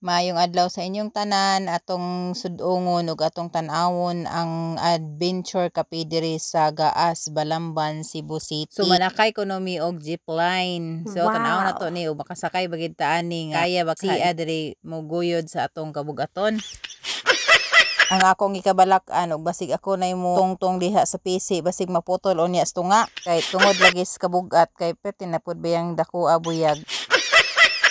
Maayong adlaw sa inyong tanan, atong sudungon ug atong tan-awon ang adventure kapi diri sa Gaas, Balamban, Cebu City. So manakay ko no mi og zipline. So tan-awon na to ni ug makasakay bagid ta ani nga kaya baksia diri moguyod sa atong kabugaton. Ang akong ikabalak-an ug basig ako nay mo tungtong diha sa PC basig maputol unya sa tunga kay tungod lagi sa kabugat kay pwede na pud bayang dako abuyag.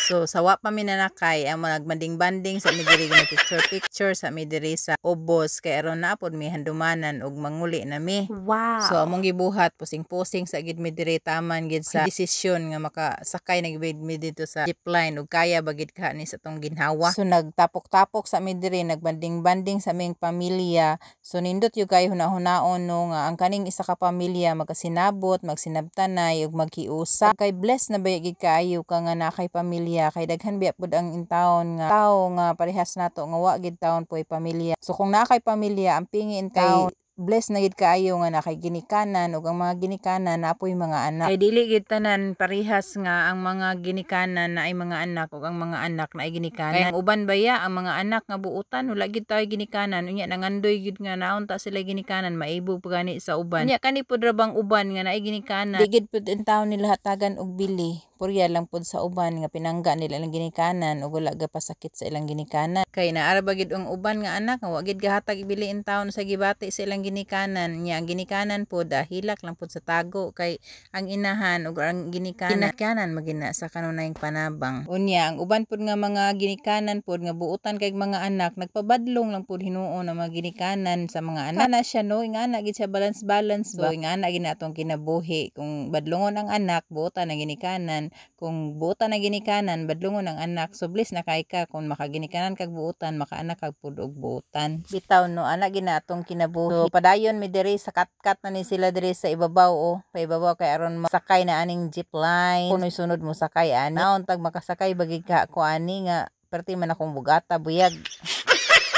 So, sawa pa mi nanakay ang magmanding-banding sa midiri na picture sa midiri sa ubos kay aron na pod mi handumanan ug manguli na mi. Wow. So, among gibuhat pusing-pusing sa gid midiri taman gid sa desisyon nga makasakay na gid mi dito sa zipline ug kaya bagid ka ni sa tong ginhawa. So, nagtapok-tapok sa midiri, nagbanding-banding sa aming pamilya. So, nindot yung kayo hunahunaon no nga ang kaning isa ka pamilya magkasinabot, magsinabtanay ug maghiusa. Kay bless na bayagid kaayo ka nga nakay pamilya kay daghan biya pud ang intawon nga tao nga parehas nato nga wa gid taon po'y pamilya. So kung nakay pamilya ang pingin kay bless na gid kaayo nga nakay ginikanan ug ang mga ginikanan napoy mga anak. Kay dili gid tanan parehas nga ang mga ginikanan na ay mga anak ug ang mga anak na ay ginikanan. Kay ang uban baya ang mga anak nga buutan wala gid tayo ginikanan unya nangandoy gid nga naon ta sila ginikanan maibog pa gani sa uban. Unya kani pud ra bang uban nga naay ginikanan. Di gid pud intawon nila hatagan og bili. Purya lang pud sa uban nga pinangga nila ilang ginikanan ug wala gapasakit sa ilang ginikanan. Kay naara ba gid ang uban nga anak nga wa gid gahatag ibili intawon sa gibati sa ilang ginikanan. Nya ang ginikanan pud hilak lang pud sa tago kay ang inahan ug ang ginikanan magina sa kanunayng panabang. Unya ang uban pud nga mga ginikanan pud nga buutan kay mga anak nagpabadlong lang pud hinuon ang mga ginikanan sa mga anak. Na siya no ingana gid siya balance ba. So ingana gid natong kinabuhi kung badlongon ang anak buutan ang ginikanan. Kung buutan na ginikanan, badlungon ang anak. So, bliss na kay ka. Kung makaginikanan kag buutan, makaanak kag pud og buutan. Bitaw no, anak ginatong kinabuhi. So, padayon mi diri sa katkat na ni sila diri sa ibabaw o. Pa ibabaw kay aron masakay na aning zipline. Kuno'y sunod mo sakay ani. Naon tag makasakay bagig ka ko ani nga perti man akong bugata buyag.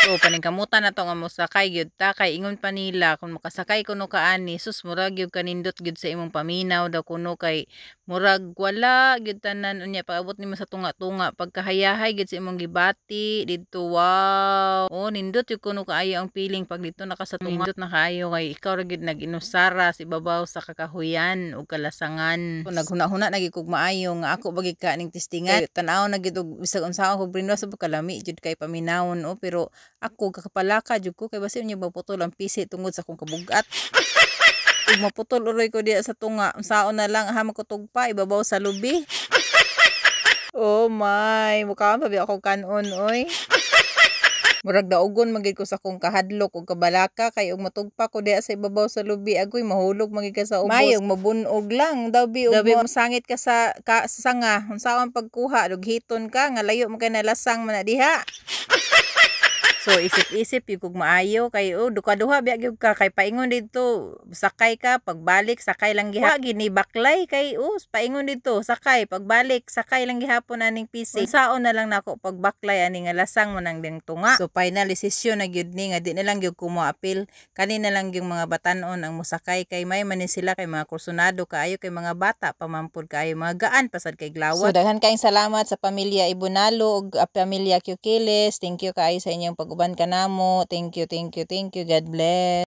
So, paningkamutan na to nga mosakay gyud ta kay ingon pa nila kung makasakay kuno ka ani sus murag gyud kanindot gyud sa imong paminaw daw kuno kay murag wala gyud tanan unya paabot nimo sa tunga-tunga pagkahayahay gyud sa imong gibati didto wow. Oh, nindot gyud kuno kaayo ang feeling pag dito naka sa tunga. Nindot na kaayo kay ikaw ra gyud nag-inusara sa ibabaw sa kakahuyan ug kalasangan. So, naghuna-huna na gyud kog maayo nga ako bagig ka ning testingan. Tan-aw na gyud og bisag unsaon kog brinwa sa kalami gyud kay paminawon o pero ako kakapalaka jud ko kay basi unya maputol ang pisi tungod sa akong kabugat. Ug maputol uroy ko diya sa tunga. Unsaon na lang ha makutugpa ibabaw sa lubi. Oh my, mukha pa biya ako kanon oy. Murag daugon magid ko sa akong kahadlok ug kabalaka kay ug matugpa ko diya sa ibabaw sa lubi agoy mahulog magid ka sa ubos. Mayong mabunog lang daw bi ug sangit ka sa sanga. Unsaon pagkuha ug hiton ka nga layo man kay nalasang man na diha. So isip-isip yung kung maayo kay duka-duha biya gyud ka kay paingon dito sakay ka pagbalik sakay lang gihapon gini baklay kay paingon dito sakay pagbalik sakay lang gihapon aning PC unsaon na lang nako pagbaklay ani nga lasang man ang ding tunga. So final decision na gyud ni nga di na lang gyud ko moapil kani na lang yung mga batan-on ang musakay kay may man sila kay mga kursunado kaayo kay mga bata pamampod kaayo mga gaan pasad kay glawat. So daghan kaayong salamat sa pamilya Ibunalo ug pamilya Kiukiles. Thank you kaayo sa inyong uban kanamo. Thank you. God bless.